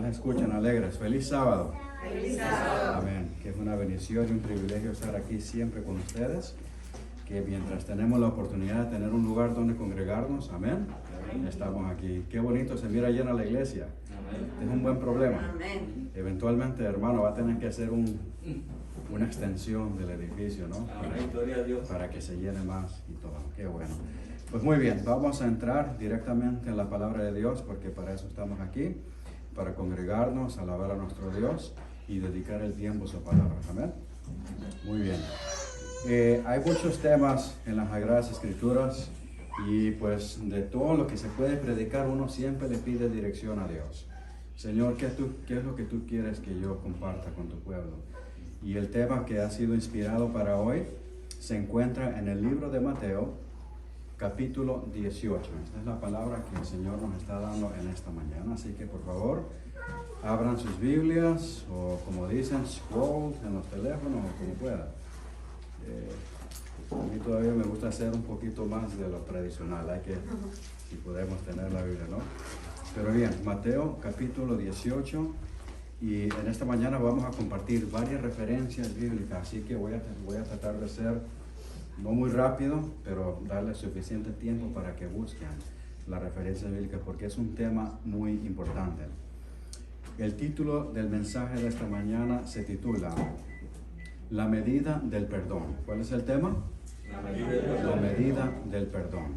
nos escuchan alegres. Feliz sábado. Feliz sábado. Amén. Que es una bendición y un privilegio estar aquí siempre con ustedes. Que mientras tenemos la oportunidad de tener un lugar donde congregarnos, amén, estamos aquí. Qué bonito se mira llena la iglesia. Es un buen problema. Amén. Eventualmente, hermano, va a tener que hacer una extensión del edificio, ¿no? Amén, gloria a Dios. Para que se llene más y todo. Qué bueno. Pues muy bien, vamos a entrar directamente en la palabra de Dios, porque para eso estamos aquí, para congregarnos, alabar a nuestro Dios y dedicar el tiempo a su palabra. Amén. Muy bien. Hay muchos temas en las Sagradas Escrituras y pues de todo lo que se puede predicar uno siempre le pide dirección a Dios. Señor, ¿qué es lo que tú quieres que yo comparta con tu pueblo? Y el tema que ha sido inspirado para hoy se encuentra en el libro de Mateo, capítulo 18. Esta es la palabra que el Señor nos está dando en esta mañana. Así que por favor, abran sus Biblias o como dicen, scroll en los teléfonos o como puedan. A mí todavía me gusta hacer un poquito más de lo tradicional. Hay que, si podemos tener la Biblia, ¿no? Pero bien, Mateo capítulo 18. Y en esta mañana vamos a compartir varias referencias bíblicas. Así que voy a tratar de ser no muy rápido, pero darle suficiente tiempo para que busquen la referencia bíblica, porque es un tema muy importante. El título del mensaje de esta mañana se titula La medida del perdón. ¿Cuál es el tema? La medida del perdón.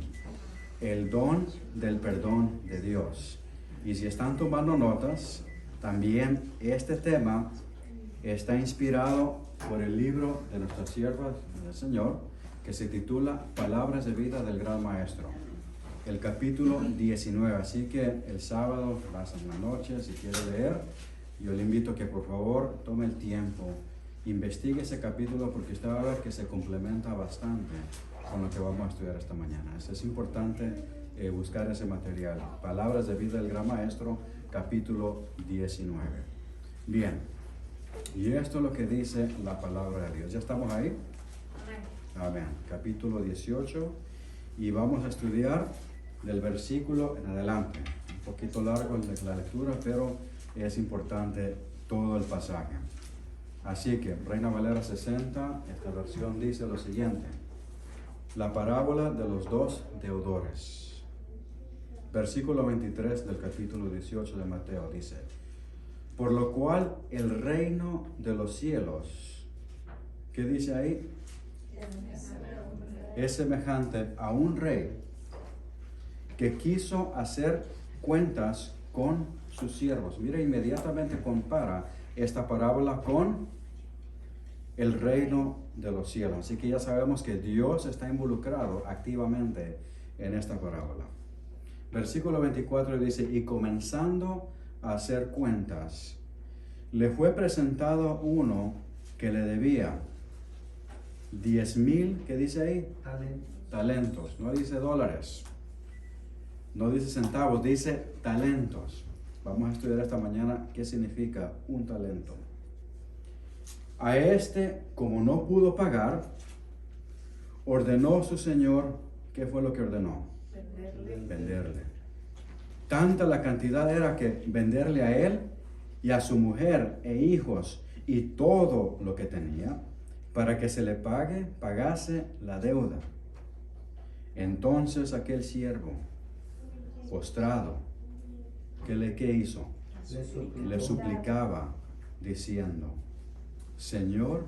El don del perdón de Dios. Y si están tomando notas, también este tema está inspirado por el libro de nuestra sierva del Señor, que se titula Palabras de vida del Gran Maestro, el capítulo 19. Así que el sábado, en la noche, si quiere leer, yo le invito a que por favor tome el tiempo, investigue ese capítulo, porque usted va a ver que se complementa bastante con lo que vamos a estudiar esta mañana. Es importante buscar ese material. Palabras de vida del Gran Maestro, capítulo 19. Bien, y esto es lo que dice la palabra de Dios. ¿Ya estamos ahí? Amén. Capítulo 18, y vamos a estudiar del versículo en adelante. Un poquito largo la lectura, pero es importante todo el pasaje. Así que, Reina Valera 60, esta versión dice lo siguiente: la parábola de los dos deudores. Versículo 23 del capítulo 18 de Mateo dice: por lo cual el reino de los cielos, ¿qué dice ahí? Es semejante a un rey que quiso hacer cuentas con sus siervos. Mira, inmediatamente compara esta parábola con el reino de los cielos. Así que ya sabemos que Dios está involucrado activamente en esta parábola. Versículo 24 dice: y comenzando a hacer cuentas, le fue presentado uno que le debía 10,000, ¿qué dice ahí? Talentos. No dice dólares, no dice centavos, dice talentos. Vamos a estudiar esta mañana qué significa un talento. A este, como no pudo pagar, ordenó su señor. ¿Qué fue lo que ordenó? Venderle. Tanta la cantidad era que venderle a él y a su mujer e hijos y todo lo que tenía, para que se le pagase la deuda. Entonces aquel siervo, postrado, ¿qué hizo? Le suplicaba, diciendo: Señor,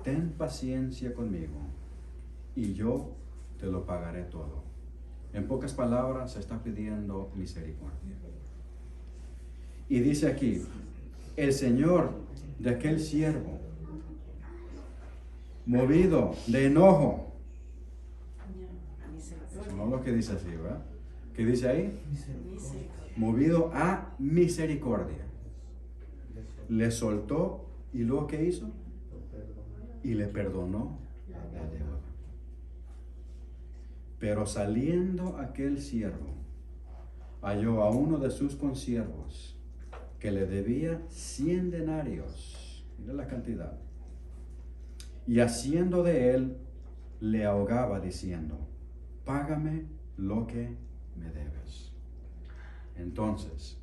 ten paciencia conmigo, y yo te lo pagaré todo. En pocas palabras, se está pidiendo misericordia. Y dice aquí, el Señor de aquel siervo, movido de enojo. Eso no es lo que dice así, ¿verdad? ¿Qué dice ahí? Movido a misericordia. Le soltó, y luego ¿qué hizo? Y le perdonó la deuda. Pero saliendo aquel siervo, halló a uno de sus consiervos que le debía 100 denarios. Mira la cantidad. Y haciendo de él, le ahogaba diciendo: págame lo que me debes. Entonces,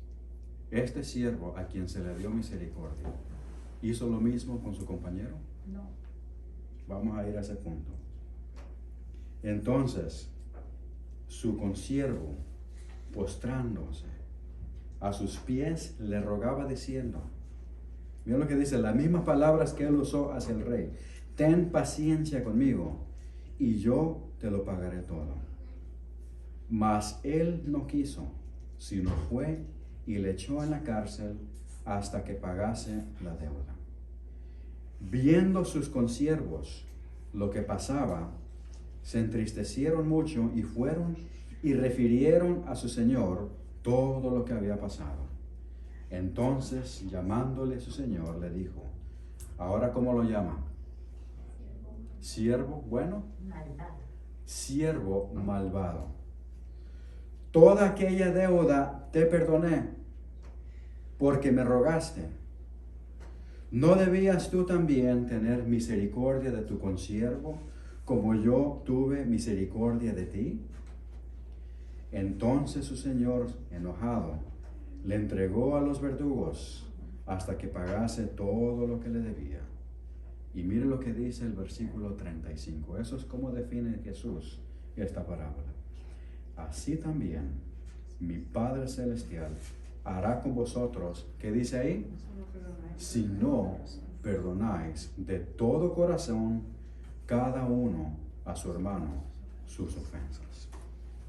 este siervo a quien se le dio misericordia, ¿hizo lo mismo con su compañero? No. Vamos a ir a ese punto. Entonces, su consiervo, postrándose a sus pies, le rogaba diciendo, mira lo que dice, las mismas palabras que él usó hacia el rey: ten paciencia conmigo y yo te lo pagaré todo. Mas él no quiso, sino fue y le echó en la cárcel hasta que pagase la deuda. Viendo sus consiervos lo que pasaba, se entristecieron mucho y fueron y refirieron a su señor todo lo que había pasado. Entonces, llamándole su señor, le dijo, ¿ahora cómo lo llama? Siervo bueno, Malvado. siervo malvado. Toda aquella deuda te perdoné, porque me rogaste. ¿No debías tú también tener misericordia de tu consiervo, como yo tuve misericordia de ti? Entonces su señor, enojado, le entregó a los verdugos hasta que pagase todo lo que le debía. Y mire lo que dice el versículo 35. Eso es como define Jesús esta parábola. Así también mi Padre Celestial hará con vosotros, ¿qué dice ahí? Si no perdonáis de todo corazón cada uno a su hermano sus ofensas.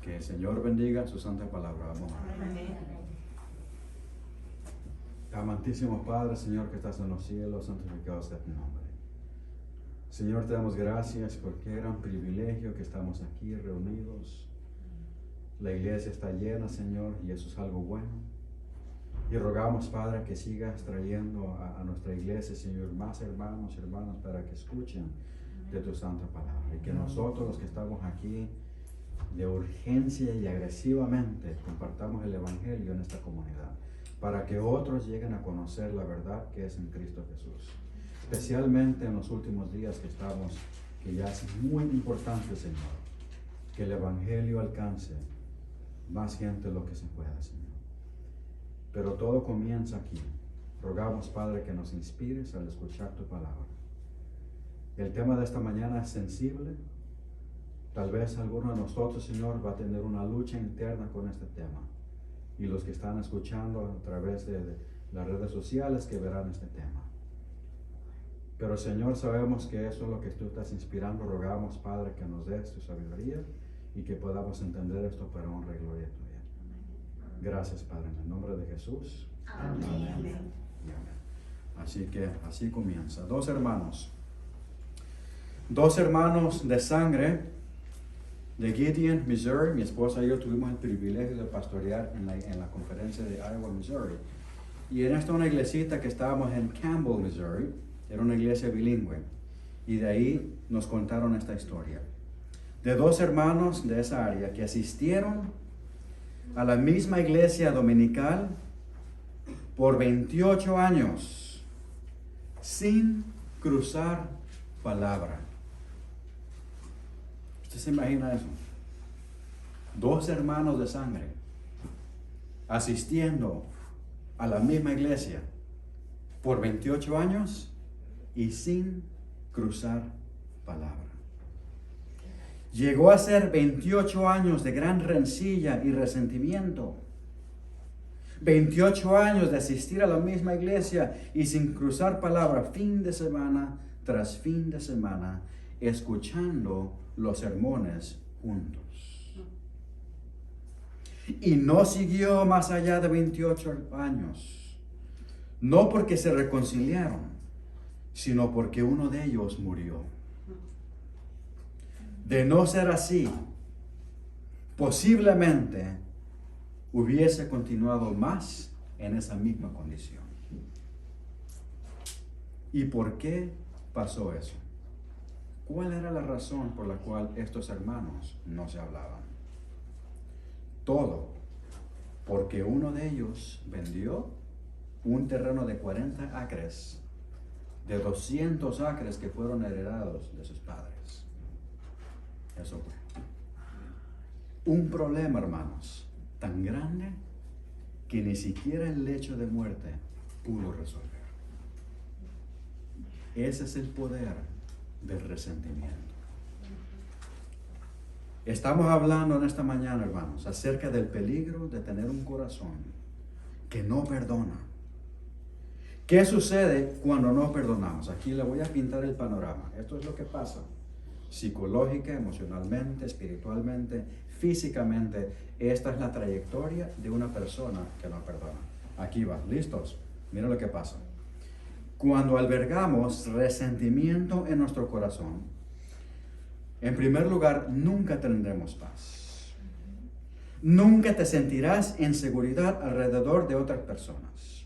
Que el Señor bendiga su santa palabra. Vamos a orar. Amantísimo Padre, Señor, que estás en los cielos, santificado sea tu nombre. Señor, te damos gracias porque era un privilegio que estamos aquí reunidos. La iglesia está llena, Señor, y eso es algo bueno. Y rogamos, Padre, que sigas trayendo a nuestra iglesia, Señor, más hermanos y hermanas para que escuchen de tu santa palabra. Y que nosotros, los que estamos aquí, de urgencia y agresivamente compartamos el Evangelio en esta comunidad, para que otros lleguen a conocer la verdad que es en Cristo Jesús. Especialmente en los últimos días que estamos, que ya es muy importante, Señor, que el Evangelio alcance más gente de lo que se pueda, Señor. Pero todo comienza aquí. Rogamos, Padre, que nos inspires al escuchar tu palabra. El tema de esta mañana es sensible. Tal vez alguno de nosotros, Señor, va a tener una lucha interna con este tema. Y los que están escuchando a través de las redes sociales que verán este tema. Pero, Señor, sabemos que eso es lo que tú estás inspirando. Rogamos, Padre, que nos des tu sabiduría y que podamos entender esto para honra y gloria tuya. Gracias, Padre, en el nombre de Jesús. Amén. Amén. Así que así comienza. Dos hermanos de sangre de Gideon, Missouri. Mi esposa y yo tuvimos el privilegio de pastorear en la conferencia de Iowa, Missouri. Y en esta una iglesita que estábamos en Campbell, Missouri. Era una iglesia bilingüe. Y de ahí nos contaron esta historia. De dos hermanos de esa área que asistieron a la misma iglesia dominical por 28 años sin cruzar palabra. ¿Usted se imagina eso? Dos hermanos de sangre asistiendo a la misma iglesia por 28 años y sin cruzar palabra. Llegó a ser 28 años de gran rencilla y resentimiento. 28 años de asistir a la misma iglesia y sin cruzar palabra, fin de semana tras fin de semana, escuchando los sermones juntos. Y no siguió más allá de 28 años. No porque se reconciliaron, sino porque uno de ellos murió. De no ser así, posiblemente hubiese continuado más en esa misma condición. ¿Y por qué pasó eso? ¿Cuál era la razón por la cual estos hermanos no se hablaban? Todo porque uno de ellos vendió un terreno de 40 acres, de 200 acres que fueron heredados de sus padres. Eso fue un problema, hermanos, tan grande que ni siquiera el lecho de muerte pudo resolver. Ese es el poder del resentimiento. Estamos hablando en esta mañana, hermanos, acerca del peligro de tener un corazón que no perdona. ¿Qué sucede cuando no perdonamos? Aquí le voy a pintar el panorama. Esto es lo que pasa psicológica, emocionalmente, espiritualmente, físicamente. Esta es la trayectoria de una persona que no perdona. Aquí va, ¿listos? Mira lo que pasa. Cuando albergamos resentimiento en nuestro corazón, en primer lugar, nunca tendremos paz. Nunca te sentirás en seguridad alrededor de otras personas.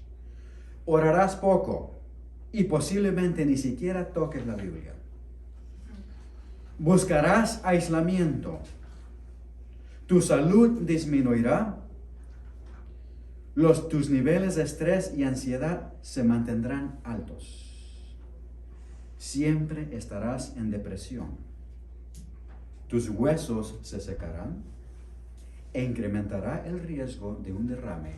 Orarás poco y posiblemente ni siquiera toques la Biblia. Buscarás aislamiento. Tu salud disminuirá. Tus niveles de estrés y ansiedad se mantendrán altos. Siempre estarás en depresión. Tus huesos se secarán e incrementará el riesgo de un derrame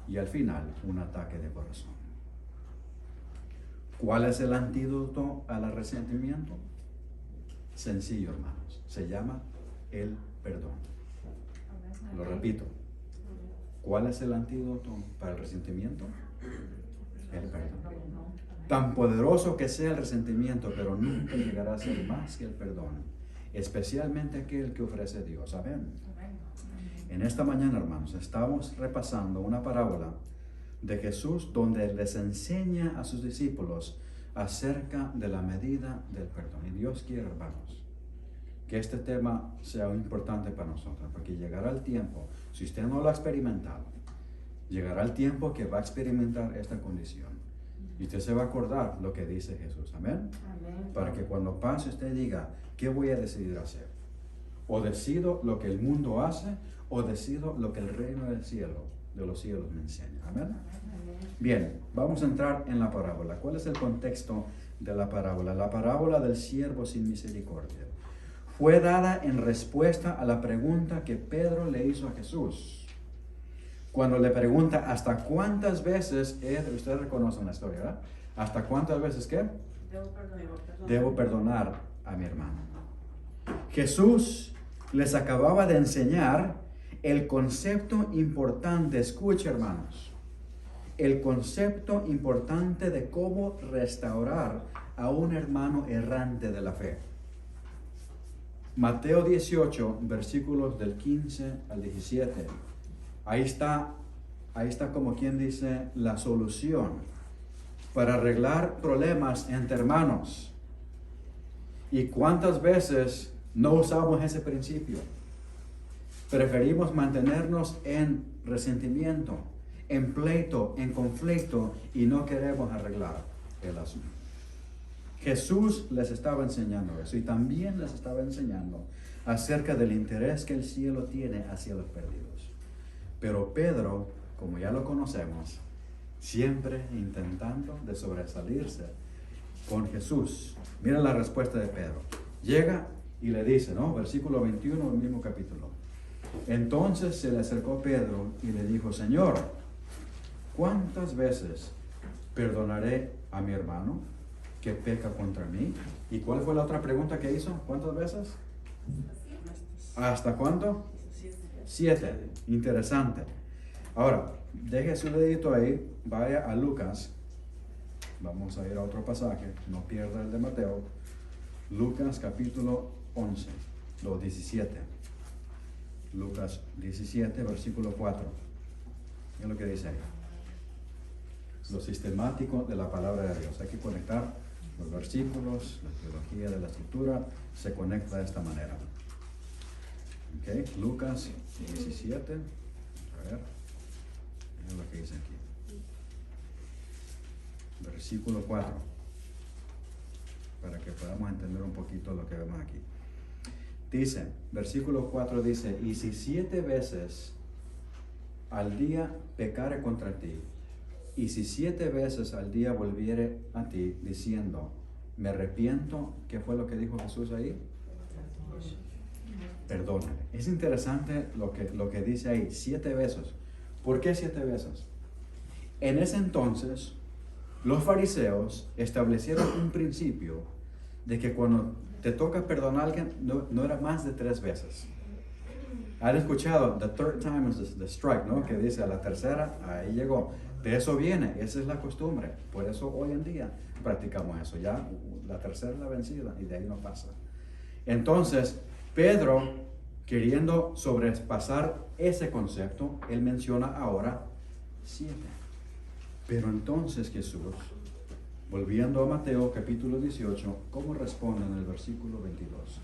y al final un ataque de corazón. ¿Cuál es el antídoto al resentimiento? Sencillo, hermanos. Se llama el perdón. Lo repito. ¿Cuál es el antídoto para el resentimiento? El perdón. Tan poderoso que sea el resentimiento, pero nunca llegará a ser más que el perdón. Especialmente aquel que ofrece Dios. Amén. En esta mañana, hermanos, estamos repasando una parábola de Jesús donde les enseña a sus discípulos acerca de la medida del perdón. Y Dios quiere, hermanos, que este tema sea importante para nosotros, porque llegará el tiempo, si usted no lo ha experimentado, llegará el tiempo que va a experimentar esta condición. Y usted se va a acordar lo que dice Jesús. Amén. Amén. Para que cuando pase usted diga, ¿qué voy a decidir hacer? O decido lo que el mundo hace, o decido lo que el reino del cielo, de los cielos me enseña. Amén. Bien, vamos a entrar en la parábola. ¿Cuál es el contexto de la parábola? La parábola del siervo sin misericordia fue dada en respuesta a la pregunta que Pedro le hizo a Jesús. Cuando le pregunta, ¿hasta cuántas veces, ustedes reconocen la historia, ¿verdad? ¿Hasta cuántas veces qué? Debo perdonar a mi hermano. Jesús les acababa de enseñar el concepto importante, escuche, hermanos, el concepto importante de cómo restaurar a un hermano errante de la fe. Mateo 18, versículos del 15 al 17. Ahí está como quien dice la solución para arreglar problemas entre hermanos. ¿Y cuántas veces no usamos ese principio? Preferimos mantenernos en resentimiento, en pleito, en conflicto y no queremos arreglar el asunto. Jesús les estaba enseñando eso y también les estaba enseñando acerca del interés que el cielo tiene hacia los perdidos. Pero Pedro, como ya lo conocemos, siempre intentando de sobresalirse con Jesús. Mira la respuesta de Pedro. Llega y le dice, ¿no? Versículo 21 del mismo capítulo. Entonces se le acercó Pedro y le dijo, Señor, ¿cuántas veces perdonaré a mi hermano que peca contra mí? ¿Y cuál fue la otra pregunta que hizo? ¿Cuántas veces? ¿Hasta cuánto? 7. Interesante. Ahora, deje su dedito ahí, vaya a Lucas. Vamos a ir a otro pasaje, no pierda el de Mateo. Lucas capítulo 11, los 17. Lucas 17, versículo 4. ¿Qué es lo que dice ahí? Lo sistemático de la palabra de Dios. Hay que conectar los versículos, la teología de la escritura se conecta de esta manera. Okay. Lucas 17. A ver. Es lo que dice aquí. Versículo 4. Para que podamos entender un poquito lo que vemos aquí. Dice, versículo 4 dice, y si 7 veces al día pecare contra ti, y si 7 veces al día volviere a ti diciendo, me arrepiento, ¿qué fue lo que dijo Jesús ahí? Perdónale. Es interesante lo que dice ahí, 7 veces. ¿Por qué 7 veces? En ese entonces, los fariseos establecieron un principio de que cuando te toca perdonar a alguien, no era más de 3 veces. Han escuchado, the third time is the strike, ¿no? Que dice, a la tercera, ahí llegó. De eso viene, esa es la costumbre. Por eso hoy en día practicamos eso. Ya la tercera es la vencida y de ahí no pasa. Entonces, Pedro, queriendo sobrepasar ese concepto, él menciona ahora 7. Pero entonces Jesús, volviendo a Mateo capítulo 18, ¿cómo responde en el versículo 22?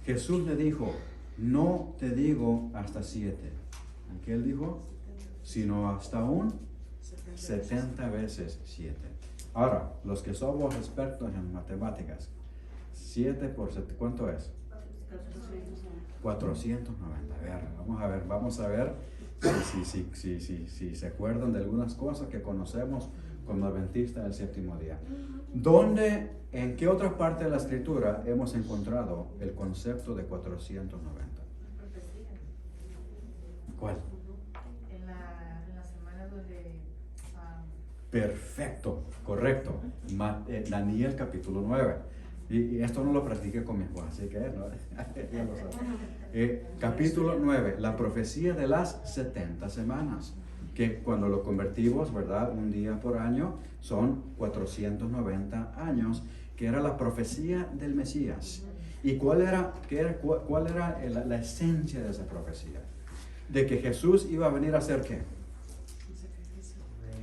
Jesús le dijo, no te digo hasta 7. ¿Qué él dijo? Sino hasta un 70 veces 7. Ahora, los que somos expertos en matemáticas, 7 por 7, ¿cuánto es? 490. Vamos a ver si se acuerdan de algunas cosas que conocemos como adventistas del séptimo día. ¿En qué otra parte de la escritura hemos encontrado el concepto de 490? ¿Cuál? En la semana donde... Perfecto, correcto. Daniel capítulo 9. Y esto no lo practiqué con mi esposa, así que no, ya lo sabe. Capítulo 9, la profecía de las 70 semanas, que cuando lo convertimos, ¿verdad? Un día por año, son 490 años, que era la profecía del Mesías. ¿Y cuál era la esencia de esa profecía? De que Jesús iba a venir a hacer ¿qué?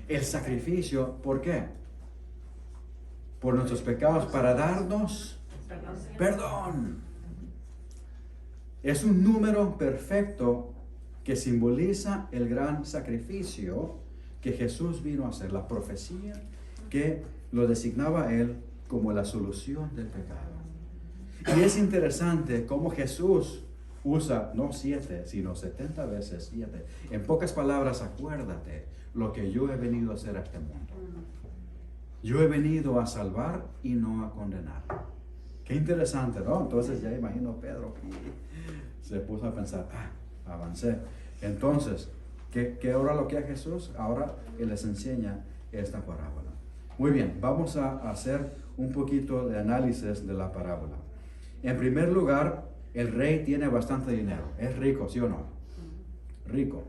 El sacrificio. ¿Por qué? Por nuestros pecados, para darnos perdón. Es un número perfecto que simboliza el gran sacrificio que Jesús vino a hacer, la profecía que lo designaba a él como la solución del pecado. Y es interesante cómo Jesús usa no 7, sino 70 veces 7. En pocas palabras, acuérdate lo que yo he venido a hacer a este mundo. Yo he venido a salvar y no a condenar. Qué interesante, ¿no? Entonces ya imagino Pedro se puso a pensar, avancé. Entonces, ¿qué ahora lo que hace Jesús? Ahora Él les enseña esta parábola. Muy bien, vamos a hacer un poquito de análisis de la parábola. En primer lugar, el rey tiene bastante dinero. Es rico, ¿sí o no? Rico.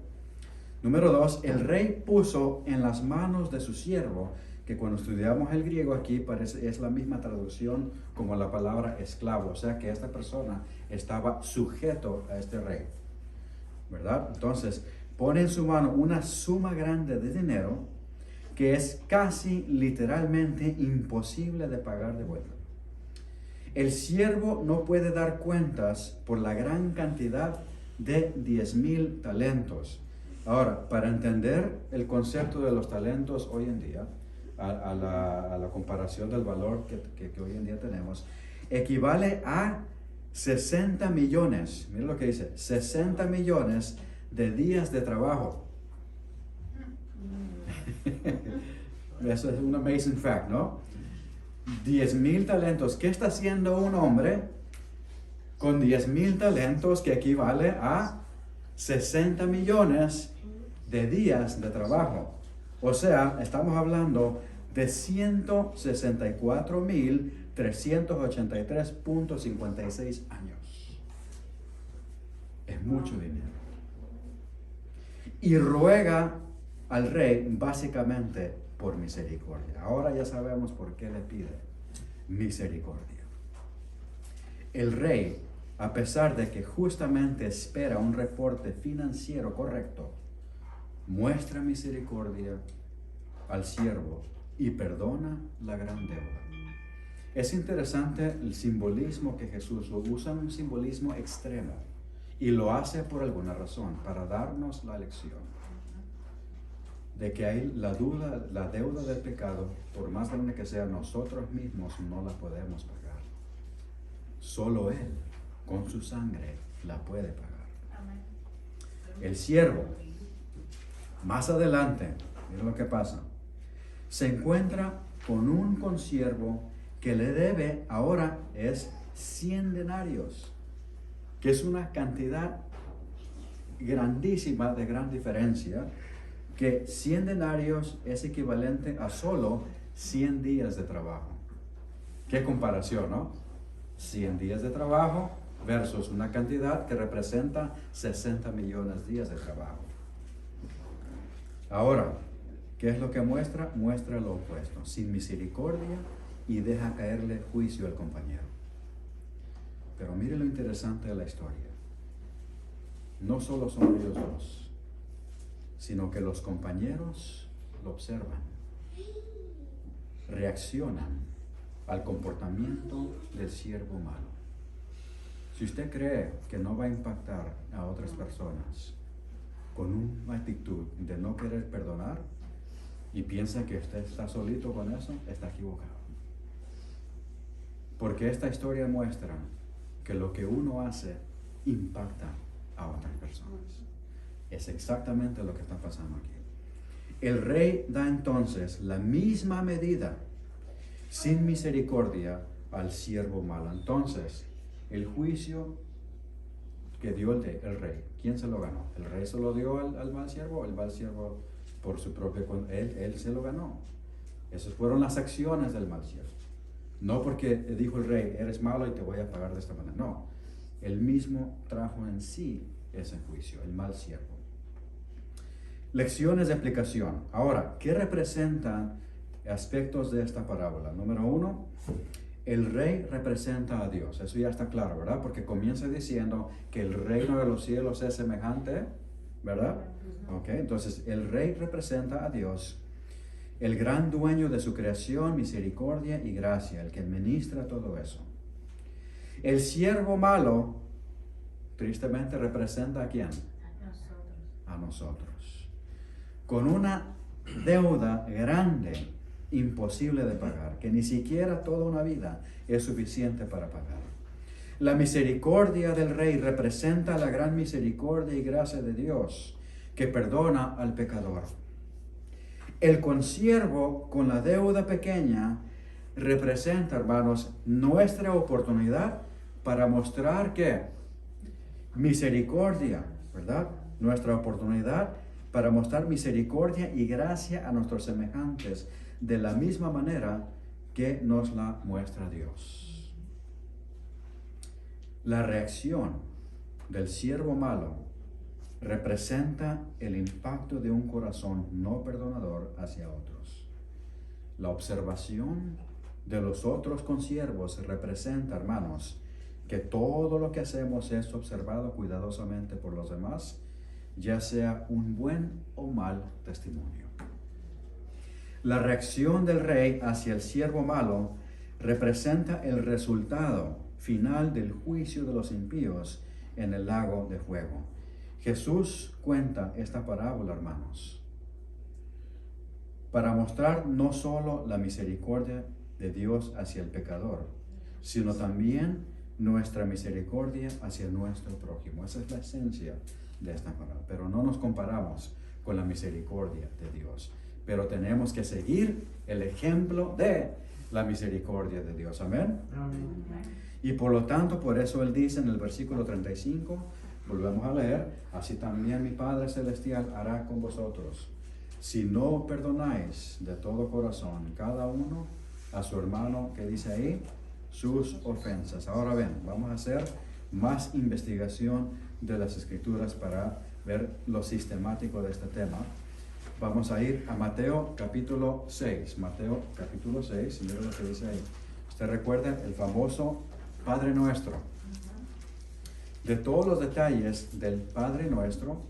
Número 2, el rey puso en las manos de su siervo, que cuando estudiamos el griego aquí es la misma traducción como la palabra esclavo, o sea que esta persona estaba sujeto a este rey, ¿verdad? Entonces, pone en su mano una suma grande de dinero que es casi literalmente imposible de pagar de vuelta. El siervo no puede dar cuentas por la gran cantidad de 10,000 talentos. Ahora, para entender el concepto de los talentos hoy en día, a la comparación del valor que hoy en día tenemos, equivale a 60 millones, miren lo que dice, 60 millones de días de trabajo. Eso es un amazing fact, ¿no? 10,000 talentos. ¿Qué está haciendo un hombre con 10,000 talentos que equivale a 60 millones de días de trabajo? O sea, estamos hablando de 164,383.56 años. Es mucho dinero. Y ruega al rey básicamente por misericordia. Ahora ya sabemos por qué le pide misericordia. El rey, a pesar de que justamente espera un reporte financiero correcto, muestra misericordia al siervo y perdona la gran deuda. Es interesante el simbolismo que Jesús usa, un simbolismo extremo, y lo hace por alguna razón, para darnos la lección de que hay la deuda del pecado, por más grande que sea, nosotros mismos no la podemos pagar. Solo Él, con su sangre, la puede pagar. El siervo, más adelante, miren lo que pasa, se encuentra con un consiervo que le debe, ahora es 100 denarios, que es una cantidad grandísima, de gran diferencia, que 100 denarios es equivalente a solo 100 días de trabajo. Qué comparación, ¿no? 100 días de trabajo versus una cantidad que representa 60 millones de días de trabajo. Ahora, ¿qué es lo que muestra? Muestra lo opuesto, sin misericordia y deja caerle juicio al compañero. Pero mire lo interesante de la historia. No solo son ellos dos, sino que los compañeros lo observan, reaccionan al comportamiento del siervo malo. Si usted cree que no va a impactar a otras personas con una actitud de no querer perdonar y piensa que usted está solito con eso, está equivocado. Porque esta historia muestra que lo que uno hace impacta a otras personas. Es exactamente lo que está pasando aquí. El rey da entonces la misma medida sin misericordia al siervo malo. Entonces, el juicio que dio el rey, ¿quién se lo ganó? ¿El rey se lo dio al mal siervo o el mal siervo por su propia cuenta? Él se lo ganó. Esas fueron las acciones del mal siervo. No porque dijo el rey, eres malo y te voy a pagar de esta manera. No, él mismo trajo en sí ese juicio, el mal siervo. Lecciones de aplicación. Ahora, ¿qué representan aspectos de esta parábola? Número 1, el rey representa a Dios. Eso ya está claro, ¿verdad? Porque comienza diciendo que el reino de los cielos es semejante, ¿verdad? Ok, entonces el rey representa a Dios, el gran dueño de su creación, misericordia y gracia, el que administra todo eso. El siervo malo, tristemente, representa ¿a quién? A nosotros. Con una deuda grande, imposible de pagar, que ni siquiera toda una vida es suficiente para pagar. La misericordia del rey representa la gran misericordia y gracia de Dios, que perdona al pecador. El consiervo con la deuda pequeña representa, hermanos, nuestra oportunidad para mostrar que misericordia, ¿verdad? Nuestra oportunidad para mostrar misericordia y gracia a nuestros semejantes de la misma manera que nos la muestra Dios. La reacción del siervo malo representa el impacto de un corazón no perdonador hacia otros. La observación de los otros consiervos representa, hermanos, que todo lo que hacemos es observado cuidadosamente por los demás, ya sea un buen o mal testimonio. La reacción del rey hacia el siervo malo representa el resultado final del juicio de los impíos en el lago de fuego. Jesús cuenta esta parábola, hermanos, para mostrar no solo la misericordia de Dios hacia el pecador, sino también nuestra misericordia hacia nuestro prójimo. Esa es la esencia de esta parábola. Pero no nos comparamos con la misericordia de Dios, pero tenemos que seguir el ejemplo de la misericordia de Dios. Amén. Amén. Y por lo tanto, por eso Él dice en el versículo 35, volvemos a leer, así también mi Padre Celestial hará con vosotros, si no perdonáis de todo corazón cada uno a su hermano, que dice ahí, sus ofensas. Ahora ven, vamos a hacer más investigación de las Escrituras para ver lo sistemático de este tema. Vamos a ir a Mateo capítulo 6. Mateo capítulo 6, y mira lo que dice ahí. Usted recuerda el famoso Padre Nuestro. De todos los detalles del Padre Nuestro,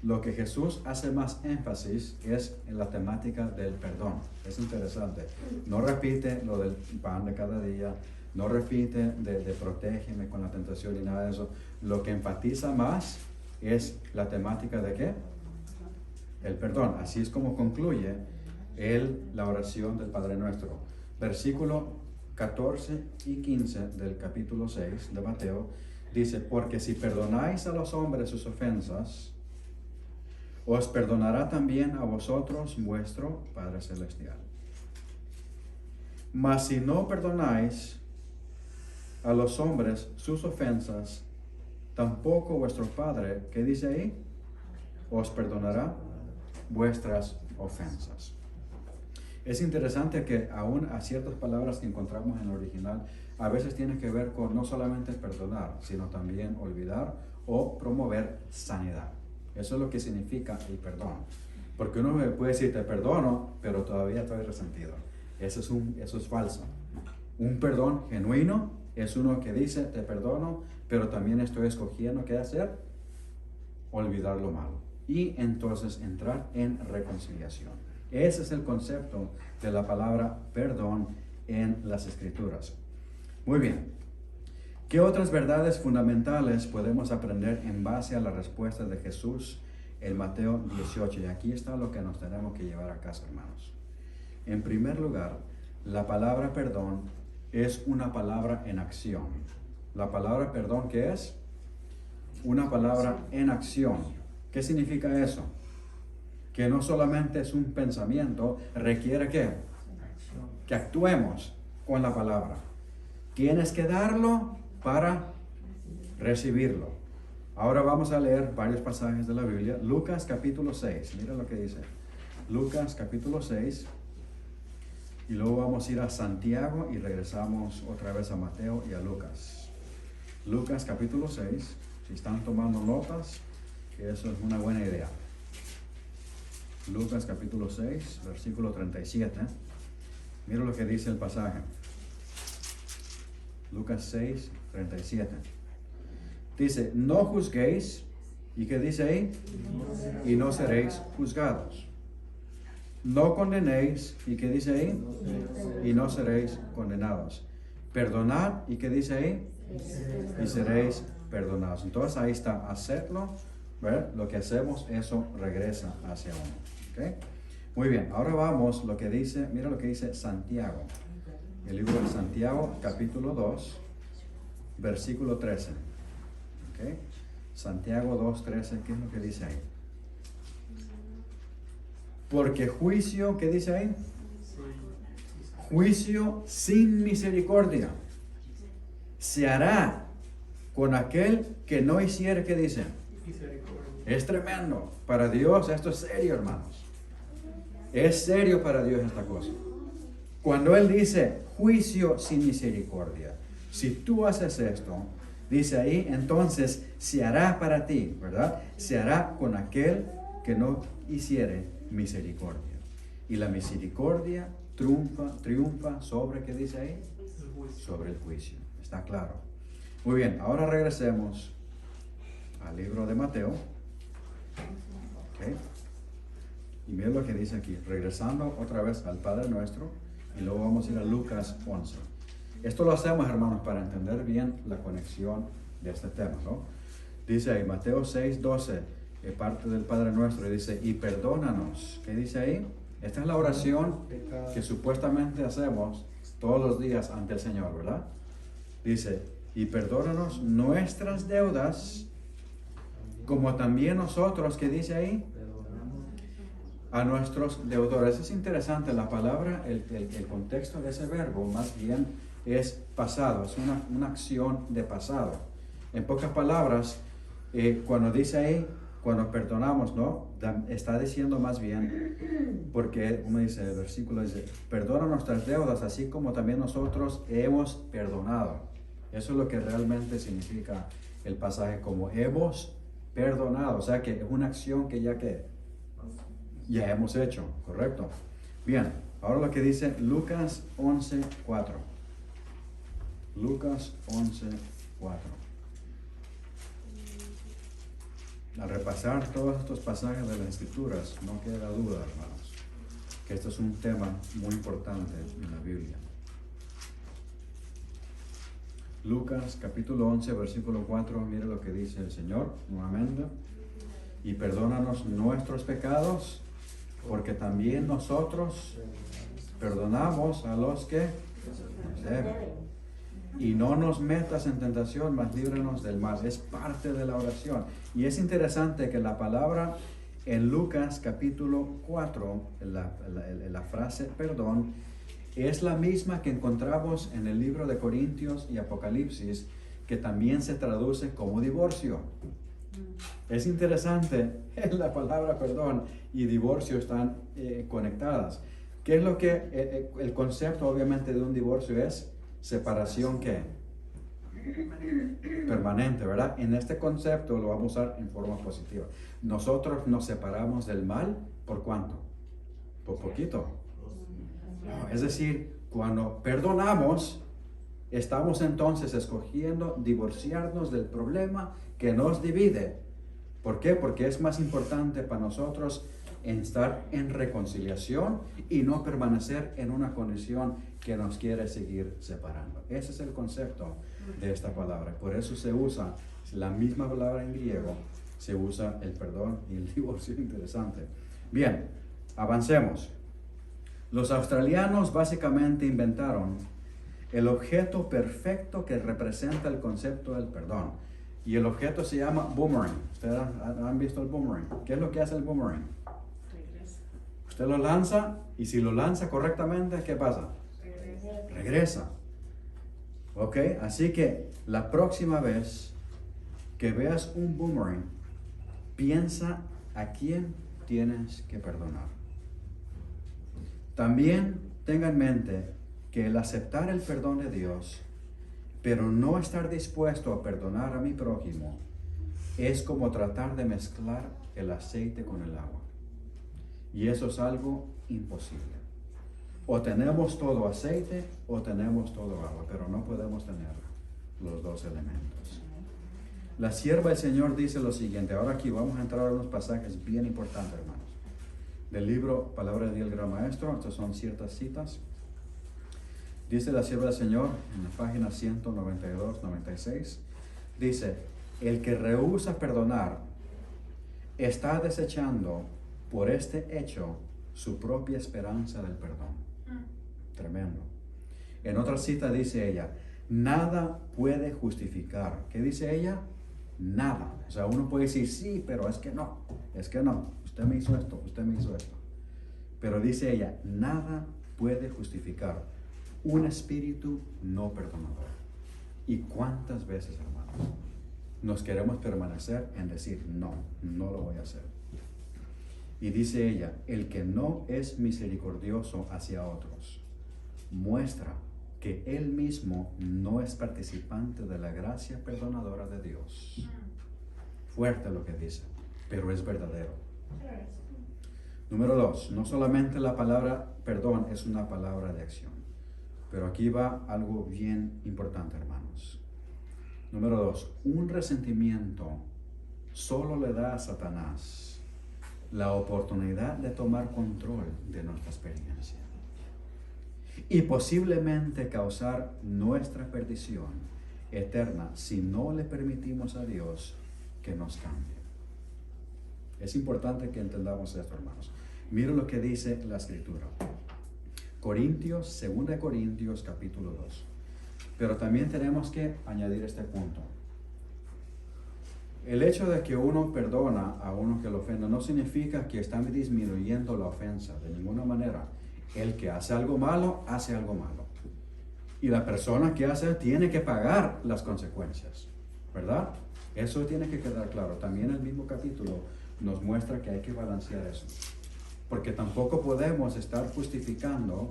lo que Jesús hace más énfasis es en la temática del perdón. Es interesante. No repite lo del pan de cada día, no repite de protégeme con la tentación y nada de eso. Lo que enfatiza más es la temática de ¿qué? El perdón. Así es como concluye la oración del Padre Nuestro. Versículo 14 y 15 del capítulo 6 de Mateo dice, porque si perdonáis a los hombres sus ofensas, os perdonará también a vosotros vuestro Padre Celestial. Mas si no perdonáis a los hombres sus ofensas, tampoco vuestro Padre, ¿qué dice ahí? Os perdonará vuestras ofensas. Es interesante que aún a ciertas palabras que encontramos en el original, a veces tiene que ver con no solamente perdonar, sino también olvidar o promover sanidad. Eso es lo que significa el perdón. Porque uno puede decir, te perdono, pero todavía estoy resentido. Eso es falso. Un perdón genuino es uno que dice, te perdono, pero también estoy escogiendo qué hacer, olvidar lo malo. Y entonces entrar en reconciliación. Ese es el concepto de la palabra perdón en las Escrituras. Muy bien. ¿Qué otras verdades fundamentales podemos aprender en base a la respuesta de Jesús en Mateo 18? Y aquí está lo que nos tenemos que llevar a casa, hermanos. En primer lugar, la palabra perdón es una palabra en acción. La palabra perdón, ¿qué es? Una palabra en acción. ¿Qué significa eso? Que no solamente es un pensamiento, requiere ¿qué? Que actuemos con la palabra. Tienes que darlo para recibirlo. Ahora vamos a leer varios pasajes de la Biblia. Lucas capítulo 6, mira lo que dice. Lucas capítulo 6. Y luego vamos a ir a Santiago y regresamos otra vez a Mateo y a Lucas. Lucas capítulo 6. Si están tomando notas, eso es una buena idea. Lucas capítulo 6, versículo 37. Mira lo que dice el pasaje. Lucas 6, 37. Dice, no juzguéis. ¿Y qué dice ahí? Y no seréis juzgados. No condenéis. ¿Y qué dice ahí? Y no seréis condenados. Perdonad. ¿Y qué dice ahí? Y seréis perdonados. Entonces ahí está, hacerlo, ¿verdad? Lo que hacemos, eso regresa hacia uno. ¿Okay? Muy bien, ahora vamos lo que dice, mira lo que dice Santiago. El libro de Santiago, capítulo 2, versículo 13. ¿Okay? Santiago 2, 13, ¿qué es lo que dice ahí? Porque juicio, ¿qué dice ahí? Juicio sin misericordia se hará con aquel que no hiciere, ¿qué dice? Es tremendo. Para Dios esto es serio, hermanos. Es serio para Dios esta cosa. Cuando Él dice juicio sin misericordia, si tú haces esto, dice ahí, entonces se hará para ti, ¿verdad? Se hará con aquel que no hiciere misericordia. Y la misericordia triunfa sobre, ¿qué dice ahí? Sobre el juicio. ¿Está claro? Muy bien, ahora regresemos al libro de Mateo. Okay. Y mira lo que dice aquí, regresando otra vez al Padre Nuestro, y luego vamos a ir a Lucas 11. Esto lo hacemos, hermanos, para entender bien la conexión de este tema, ¿no? Dice ahí, Mateo 6, 12, parte del Padre Nuestro, y dice, y perdónanos. ¿Qué dice ahí? Esta es la oración que supuestamente hacemos todos los días ante el Señor, ¿verdad? Dice, y perdónanos nuestras deudas, como también nosotros, ¿qué dice ahí? A nuestros deudores. Es interesante, la palabra, el contexto de ese verbo más bien es pasado, es una acción de pasado. En pocas palabras, cuando dice ahí, cuando perdonamos, ¿no? Está diciendo más bien, porque uno dice, el versículo dice, perdona nuestras deudas, así como también nosotros hemos perdonado. Eso es lo que realmente significa el pasaje, como hemos perdonado, o sea que es una acción que ya hemos hecho, ¿correcto? Bien, ahora lo que dice Lucas 11, 4. Lucas 11, 4. Al repasar todos estos pasajes de las Escrituras, no queda duda, hermanos, que esto es un tema muy importante en la Biblia. Lucas capítulo 11, versículo 4, mire lo que dice el Señor, nuevamente. Y perdónanos nuestros pecados, porque también nosotros perdonamos a los que nos deben. Y no nos metas en tentación, mas líbranos del mal. Es parte de la oración. Y es interesante que la palabra en Lucas capítulo 4, la frase perdón, es la misma que encontramos en el libro de Corintios y Apocalipsis, que también se traduce como divorcio. Es interesante, la palabra perdón y divorcio están conectadas. ¿Qué es lo que el concepto obviamente de un divorcio es? Separación ¿qué? Permanente, ¿verdad? En este concepto lo vamos a usar en forma positiva. Nosotros nos separamos del mal, ¿por cuánto? Por poquito. No, es decir, cuando perdonamos, estamos entonces escogiendo divorciarnos del problema que nos divide. ¿Por qué? Porque es más importante para nosotros estar en reconciliación y no permanecer en una condición que nos quiere seguir separando. Ese es el concepto de esta palabra. Por eso se usa la misma palabra en griego, se usa el perdón y el divorcio. Interesante. Bien, avancemos. Los australianos básicamente inventaron el objeto perfecto que representa el concepto del perdón. Y el objeto se llama boomerang. ¿Ustedes han visto el boomerang? ¿Qué es lo que hace el boomerang? Regresa. Usted lo lanza y si lo lanza correctamente, ¿qué pasa? Regresa. ¿Ok? Así que la próxima vez que veas un boomerang, piensa a quién tienes que perdonar. También tenga en mente que el aceptar el perdón de Dios, pero no estar dispuesto a perdonar a mi prójimo, es como tratar de mezclar el aceite con el agua. Y eso es algo imposible. O tenemos todo aceite o tenemos todo agua, pero no podemos tener los dos elementos. La sierva del Señor dice lo siguiente. Ahora aquí vamos a entrar a unos pasajes bien importantes, hermanos. Del libro Palabra de Dios del Gran Maestro, estas son ciertas citas. Dice la sierva del Señor en la página 192-96, dice, el que rehúsa perdonar está desechando por este hecho su propia esperanza del perdón. Tremendo. En otra cita dice ella, nada puede justificar. ¿Qué dice ella? Nada. O sea, uno puede decir sí, pero es que no. Usted me hizo esto, usted me hizo esto. Pero dice ella, nada puede justificar un espíritu no perdonador. ¿Y cuántas veces, hermanos, nos queremos permanecer en decir no lo voy a hacer? Y dice ella, el que no es misericordioso hacia otros, muestra que él mismo no es participante de la gracia perdonadora de Dios. Fuerte lo que dice, pero es verdadero. Número 2, no solamente la palabra perdón es una palabra de acción, pero aquí va algo bien importante, hermanos. Número 2, un resentimiento solo le da a Satanás la oportunidad de tomar control de nuestra experiencia y posiblemente causar nuestra perdición eterna si no le permitimos a Dios que nos cambie. Es importante que entendamos esto, hermanos. Miren lo que dice la Escritura. 2 Corintios capítulo 2. Pero también tenemos que añadir este punto. El hecho de que uno perdona a uno que lo ofenda no significa que están disminuyendo la ofensa, de ninguna manera. El que hace algo malo, hace algo malo. Y la persona que hace tiene que pagar las consecuencias, ¿verdad? Eso tiene que quedar claro. También el mismo capítulo nos muestra que hay que balancear eso. Porque tampoco podemos estar justificando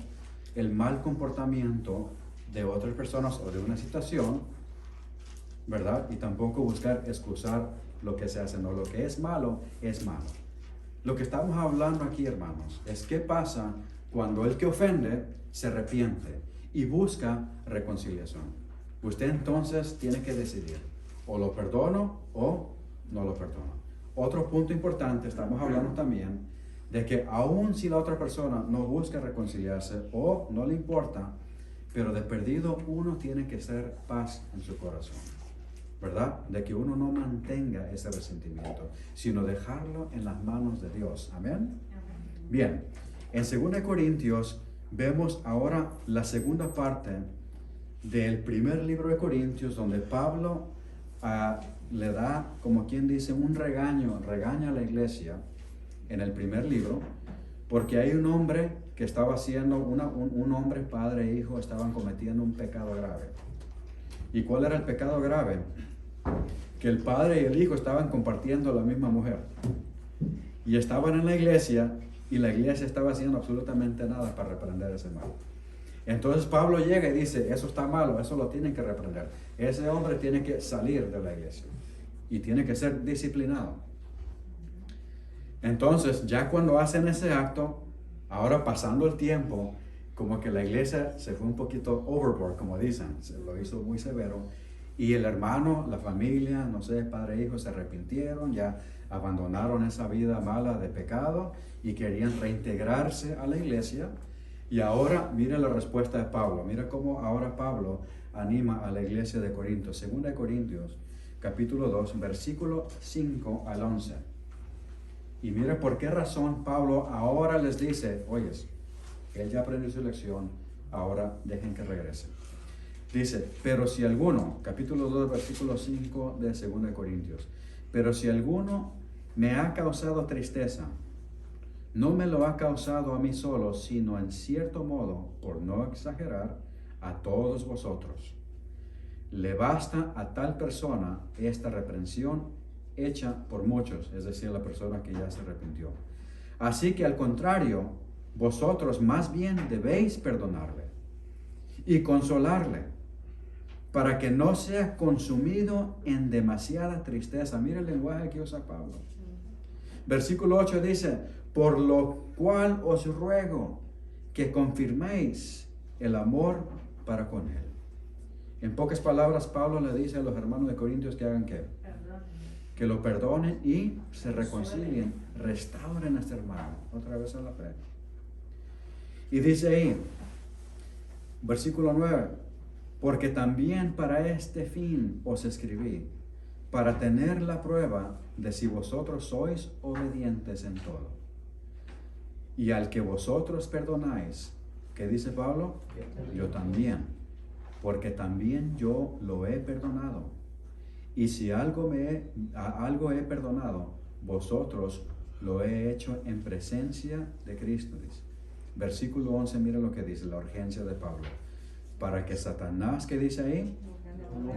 el mal comportamiento de otras personas o de una situación, ¿verdad? Y tampoco buscar excusar lo que se hace. No, lo que es malo, es malo. Lo que estamos hablando aquí, hermanos, es qué pasa cuando el que ofende se arrepiente y busca reconciliación. Usted entonces tiene que decidir, o lo perdono o no lo perdono. Otro punto importante, estamos hablando también de que aun si la otra persona no busca reconciliarse o no le importa, pero de perdido uno tiene que hacer paz en su corazón, ¿verdad? De que uno no mantenga ese resentimiento, sino dejarlo en las manos de Dios. ¿Amén? Bien, en 2 Corintios vemos ahora la segunda parte del primer libro de Corintios, donde Pablo le da, como quien dice, un regaña a la iglesia en el primer libro, porque hay un hombre que estaba haciendo, un hombre, padre e hijo, estaban cometiendo un pecado grave. ¿Y cuál era el pecado grave? Que el padre y el hijo estaban compartiendo la misma mujer. Y estaban en la iglesia y la iglesia estaba haciendo absolutamente nada para reprender ese mal. Entonces Pablo llega y dice, eso está malo, eso lo tienen que reprender. Ese hombre tiene que salir de la iglesia y tiene que ser disciplinado. Entonces, ya cuando hacen ese acto, ahora pasando el tiempo, como que la iglesia se fue un poquito overboard, como dicen, se lo hizo muy severo. Y el hermano, la familia, no sé, padre e hijo, se arrepintieron, ya abandonaron esa vida mala de pecado y querían reintegrarse a la iglesia. Y ahora, mire la respuesta de Pablo. Mira cómo ahora Pablo anima a la iglesia de Corinto. 2 Corintios, capítulo 2, versículo 5 al 11. Y mire por qué razón Pablo ahora les dice, oyes, él ya aprendió su lección, ahora dejen que regrese. Dice, pero si alguno, capítulo 2, versículo 5 de 2 Corintios, pero si alguno me ha causado tristeza, no me lo ha causado a mí solo, sino en cierto modo, por no exagerar, a todos vosotros. Le basta a tal persona esta reprensión hecha por muchos, es decir, la persona que ya se arrepintió. Así que al contrario, vosotros más bien debéis perdonarle y consolarle, para que no sea consumido en demasiada tristeza. Mira el lenguaje que usa Pablo. Versículo 8 dice, por lo cual os ruego que confirméis el amor para con él. En pocas palabras, Pablo le dice a los hermanos de Corintios que hagan ¿qué? Que lo perdonen y se reconcilien, restauren a este hermano, otra vez a la fe. Y dice ahí, versículo 9, porque también para este fin os escribí, para tener la prueba de si vosotros sois obedientes en todo. Y al que vosotros perdonáis, ¿qué dice Pablo? Yo también, porque también yo lo he perdonado. Y si algo he perdonado, vosotros lo he hecho en presencia de Cristo. Dice. Versículo 11, mira lo que dice, la urgencia de Pablo. Para que Satanás, ¿qué dice ahí?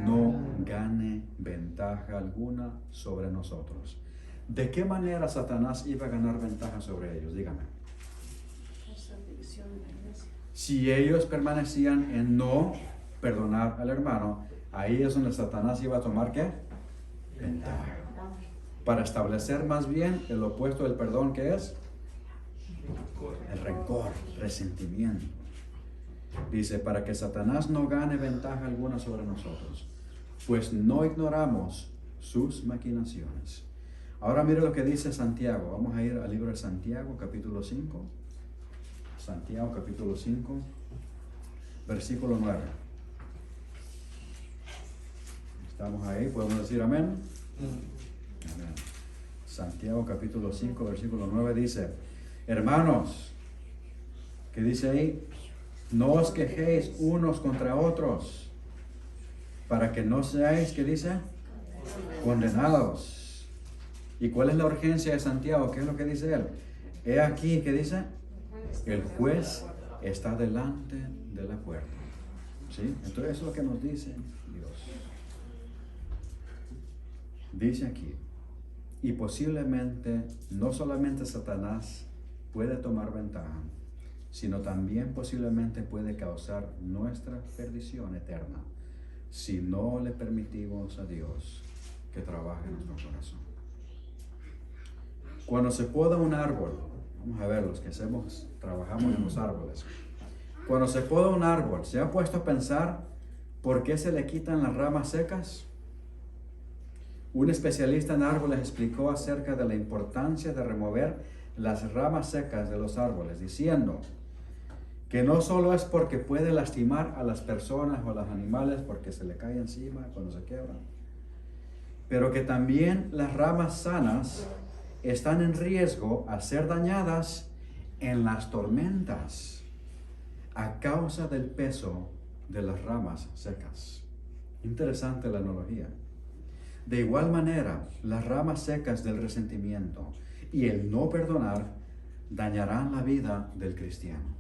No gane ventaja alguna sobre nosotros. ¿De qué manera Satanás iba a ganar ventaja sobre ellos? Dígame. Si ellos permanecían en no perdonar al hermano, ahí es donde Satanás iba a tomar ¿qué? Ventaja. Para establecer más bien el opuesto del perdón, ¿qué es? El rencor, resentimiento. Dice, para que Satanás no gane ventaja alguna sobre nosotros, pues no ignoramos sus maquinaciones. Ahora mire lo que dice Santiago. Vamos a ir al libro de Santiago, capítulo 5. Santiago, capítulo 5, versículo 9. ¿Estamos ahí? ¿Podemos decir amén? Amén. Santiago, capítulo 5, versículo 9 dice, hermanos, ¿qué dice ahí? No os quejéis unos contra otros, para que no seáis, ¿qué dice? Condenados. ¿Y cuál es la urgencia de Santiago? ¿Qué es lo que dice él? He aquí, ¿qué dice? El juez está delante de la puerta. ¿Sí? Entonces eso es lo que nos dice Dios. Dice aquí, y posiblemente no solamente Satanás puede tomar ventaja, sino también posiblemente puede causar nuestra perdición eterna si no le permitimos a Dios que trabaje en nuestro corazón. Cuando se poda un árbol, vamos a ver, los que trabajamos en los árboles. Cuando se poda un árbol, ¿se ha puesto a pensar por qué se le quitan las ramas secas? Un especialista en árboles explicó acerca de la importancia de remover las ramas secas de los árboles, diciendo que no solo es porque puede lastimar a las personas o a los animales porque se le cae encima cuando se quebran, pero que también las ramas sanas están en riesgo a ser dañadas en las tormentas a causa del peso de las ramas secas. Interesante la analogía. De igual manera, las ramas secas del resentimiento y el no perdonar dañarán la vida del cristiano.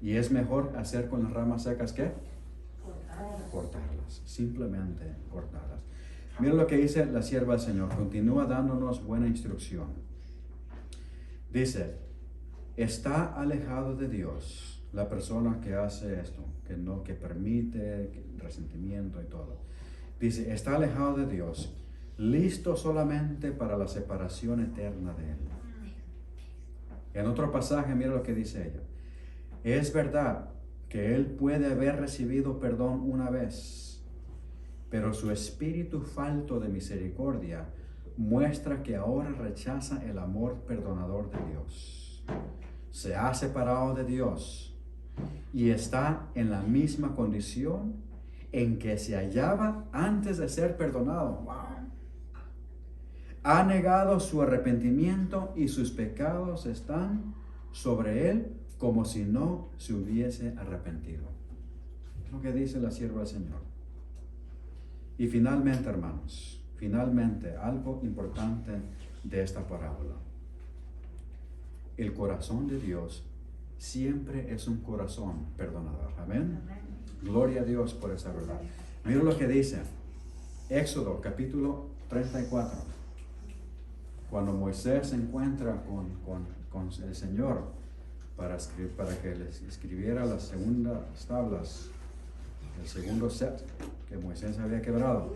Y es mejor hacer con las ramas secas ¿qué? cortarlas, simplemente cortarlas. Mira lo que dice la sierva del Señor, continúa dándonos buena instrucción. Dice, está alejado de Dios la persona que hace esto, que permite resentimiento y todo. Dice, está alejado de Dios, listo solamente para la separación eterna de Él. En otro pasaje, mira lo que dice ella. Es verdad que él puede haber recibido perdón una vez, pero su espíritu falto de misericordia muestra que ahora rechaza el amor perdonador de Dios. Se ha separado de Dios y está en la misma condición en que se hallaba antes de ser perdonado. ¡Wow! Ha negado su arrepentimiento y sus pecados están sobre él como si no se hubiese arrepentido. Es lo que dice la sierva del Señor. Y finalmente, hermanos, algo importante de esta parábola. El corazón de Dios siempre es un corazón perdonador. Amén. Gloria a Dios por esa verdad. Mira lo que dice Éxodo capítulo 34. Cuando Moisés se encuentra con el Señor para que les escribiera las segundas tablas, el segundo set que Moisés había quebrado,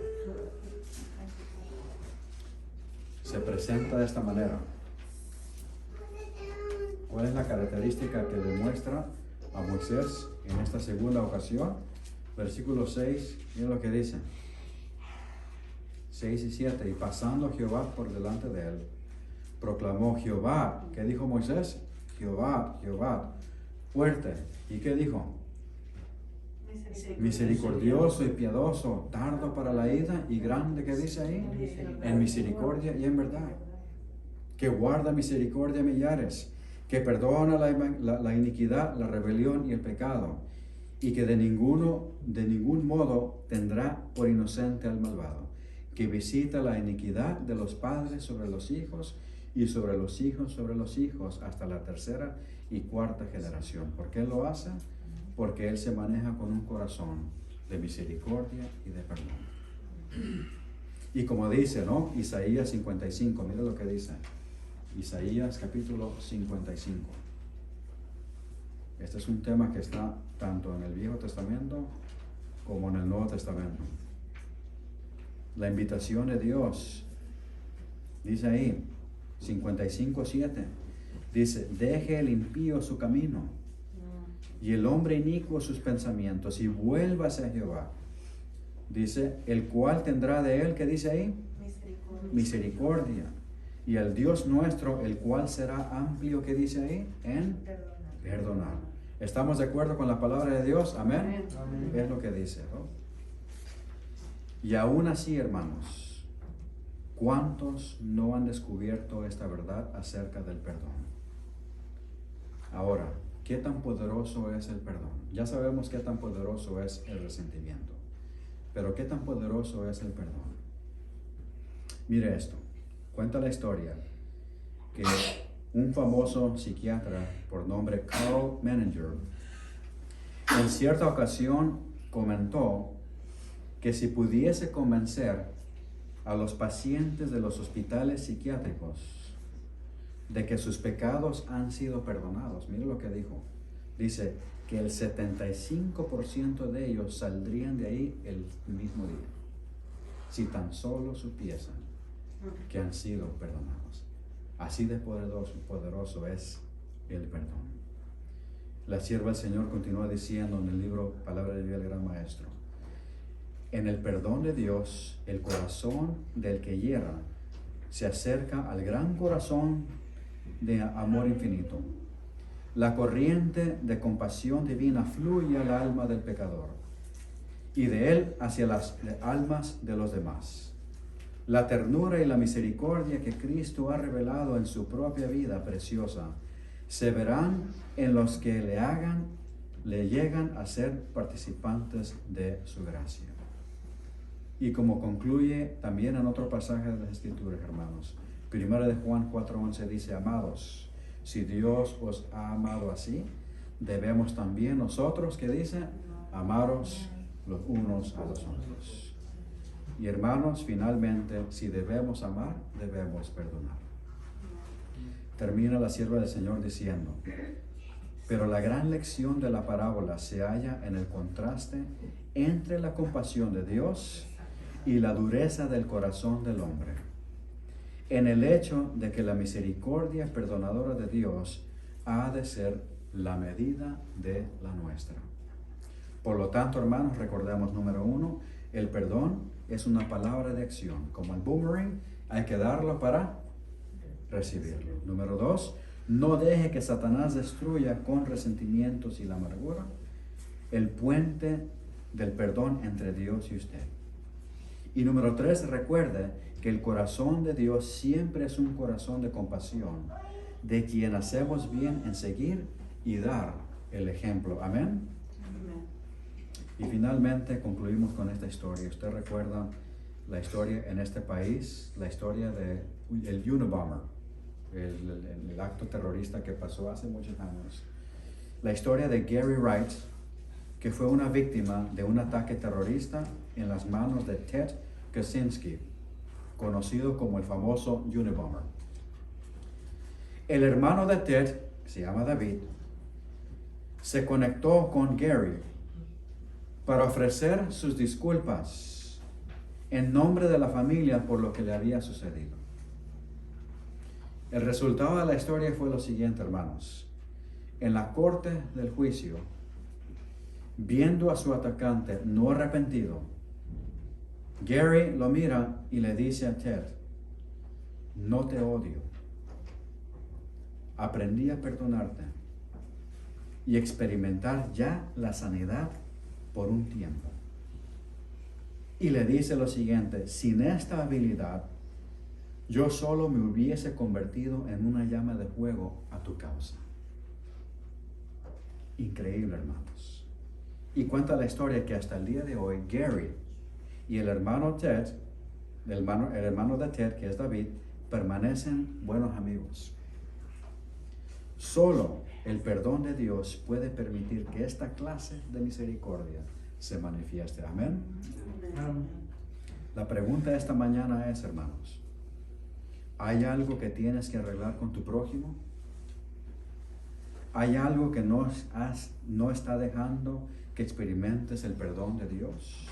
se presenta de esta manera. ¿Cuál es la característica que demuestra a Moisés en esta segunda ocasión? Versículo 6, miren lo que dice. 6 y 7, y pasando Jehová por delante de él, proclamó Jehová. ¿Qué dijo Moisés? Jehová, Jehová, fuerte. ¿Y qué dijo? Misericordioso y piadoso, tardo para la ira y grande, ¿qué dice ahí? En misericordia y en verdad. Que guarda misericordia a millares, que perdona la iniquidad, la rebelión y el pecado, y que de ningún modo tendrá por inocente al malvado, que visita la iniquidad de los padres sobre los hijos y sobre los hijos hasta la tercera y cuarta generación. ¿Por qué lo hace? Porque Él se maneja con un corazón de misericordia y de perdón. Y como dice, ¿no? Isaías 55, mira lo que dice. Isaías capítulo 55. Este es un tema que está tanto en el Viejo Testamento como en el Nuevo Testamento. La invitación de Dios, dice ahí, 55:7, dice, deje el impío su camino y el hombre inicuo sus pensamientos y vuélvase a Jehová. Dice, el cual tendrá de él, ¿qué dice ahí? Misericordia. Y el Dios nuestro, el cual será amplio, ¿qué dice ahí? En perdonar. ¿Estamos de acuerdo con la palabra de Dios? Amén. Amén. Es lo que dice, ¿no? Y aún así, hermanos, ¿cuántos no han descubierto esta verdad acerca del perdón? Ahora, ¿qué tan poderoso es el perdón? Ya sabemos qué tan poderoso es el resentimiento, pero ¿qué tan poderoso es el perdón? Mire esto, cuenta la historia que un famoso psiquiatra por nombre Carl Menninger en cierta ocasión comentó que si pudiese convencer a los pacientes de los hospitales psiquiátricos de que sus pecados han sido perdonados, mire lo que dijo. Dice que el 75% de ellos saldrían de ahí el mismo día, si tan solo supiesen que han sido perdonados. Así de poderoso es el perdón. La sierva del Señor continúa diciendo en el libro Palabra de Dios del Gran Maestro: en el perdón de Dios, el corazón del que hiera se acerca al gran corazón de amor infinito. La corriente de compasión divina fluye al alma del pecador y de él hacia las almas de los demás. La ternura y la misericordia que Cristo ha revelado en su propia vida preciosa se verán en los que le llegan a ser participantes de su gracia. Y como concluye también en otro pasaje de las Escrituras, hermanos, 1 de Juan 4:11 dice: amados, si Dios os ha amado así, debemos también nosotros, ¿qué dice? Amaros los unos a los otros. Y hermanos, finalmente, si debemos amar, debemos perdonar. Termina la sierva del Señor diciendo: pero la gran lección de la parábola se halla en el contraste entre la compasión de Dios y la dureza del corazón del hombre, en el hecho de que la misericordia perdonadora de Dios ha de ser la medida de la nuestra. Por lo tanto, hermanos, recordemos, número 1, el perdón es una palabra de acción. Como el boomerang, hay que darlo para recibirlo. Número 2, no deje que Satanás destruya con resentimientos y la amargura el puente del perdón entre Dios y usted. Y número 3, recuerde que el corazón de Dios siempre es un corazón de compasión, de quien hacemos bien en seguir y dar el ejemplo. Amén. Y finalmente concluimos con esta historia. Usted recuerda la historia en este país, la historia del Unabomber, el acto terrorista que pasó hace muchos años. La historia de Gary Wright, que fue una víctima de un ataque terrorista en las manos de Ted Kaczynski, conocido como el famoso Unabomber. El hermano de Ted, que se llama David, se conectó con Gary para ofrecer sus disculpas en nombre de la familia por lo que le había sucedido. El resultado de la historia fue lo siguiente, hermanos. En la corte del juicio, viendo a su atacante no arrepentido, Gary lo mira y le dice a Ted: no te odio. Aprendí a perdonarte y experimentar ya la sanidad por un tiempo. Y le dice lo siguiente: sin esta habilidad, yo solo me hubiese convertido en una llama de fuego a tu causa. Increíble, hermanos. Y cuenta la historia que hasta el día de hoy, Gary y el hermano Ted, el hermano de Ted, que es David, permanecen buenos amigos. Solo el perdón de Dios puede permitir que esta clase de misericordia se manifieste. Amén. Amén. La pregunta de esta mañana es, hermanos, ¿hay algo que tienes que arreglar con tu prójimo? ¿Hay algo que no está dejando que experimentes el perdón de Dios?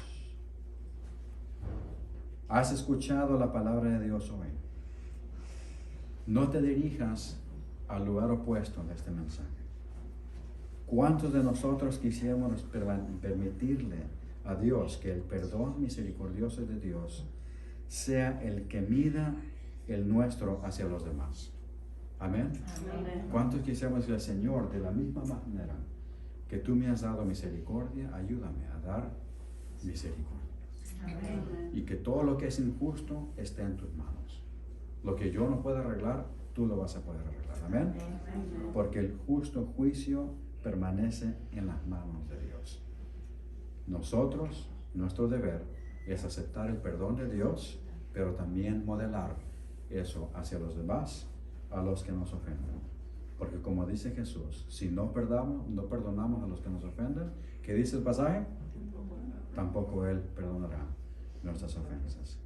¿Has escuchado la palabra de Dios hoy? No te dirijas al lugar opuesto de este mensaje. ¿Cuántos de nosotros quisiéramos permitirle a Dios que el perdón misericordioso de Dios sea el que mida el nuestro hacia los demás? Amén. Amén. ¿Cuántos quisiéramos decir: Señor, de la misma manera que tú me has dado misericordia, ayúdame a dar misericordia? Amén. Y que todo lo que es injusto esté en tus manos. Lo que yo no puedo arreglar, tú lo vas a poder arreglar. Amén. Amén. Porque el justo juicio permanece en las manos de Dios. Nosotros, nuestro deber es aceptar el perdón de Dios, pero también modelar eso hacia los demás, a los que nos ofenden. Porque como dice Jesús, si no perdonamos a los que nos ofenden, ¿qué dice el pasaje? Tampoco Él perdonará nuestras ofensas.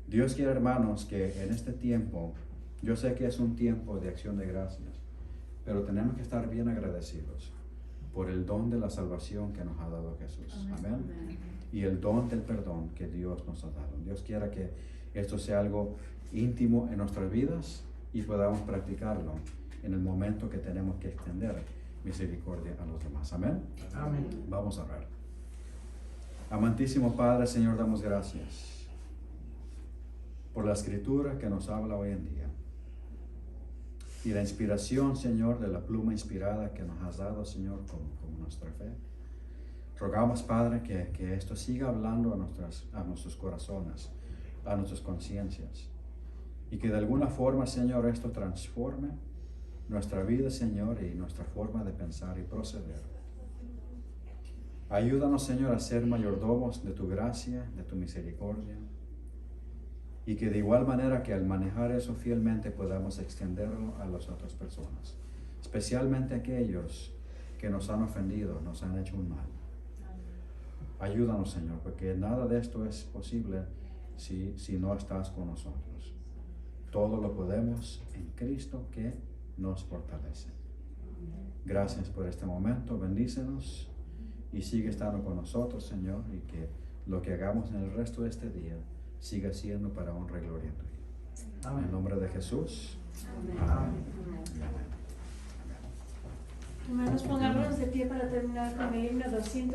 Dios quiere, hermanos, que en este tiempo, yo sé que es un tiempo de acción de gracias, pero tenemos que estar bien agradecidos por el don de la salvación que nos ha dado Jesús. Amén. Y el don del perdón que Dios nos ha dado. Dios quiera que esto sea algo íntimo en nuestras vidas y podamos practicarlo en el momento que tenemos que extender misericordia a los demás. Amén. Amén. Vamos a orar. Amantísimo Padre, Señor, damos gracias por la escritura que nos habla hoy en día y la inspiración, Señor, de la pluma inspirada que nos has dado, Señor, como nuestra fe. Rogamos, Padre, que esto siga hablando a nuestros corazones, a nuestras conciencias, y que de alguna forma, Señor, esto transforme nuestra vida, Señor, y nuestra forma de pensar y proceder. Ayúdanos, Señor, a ser mayordomos de tu gracia, de tu misericordia, y que de igual manera que al manejar eso fielmente podamos extenderlo a las otras personas, especialmente aquellos que nos han ofendido, nos han hecho un mal. Ayúdanos, Señor, porque nada de esto es posible si no estás con nosotros. Todo lo podemos en Cristo que nos fortalece. Gracias por este momento, bendícenos y sigue estando con nosotros, Señor, y que lo que hagamos en el resto de este día siga siendo para honra y gloria tuya. En el nombre de Jesús. Amén. Hermanos, pongámonos de pie para terminar con el himno 200.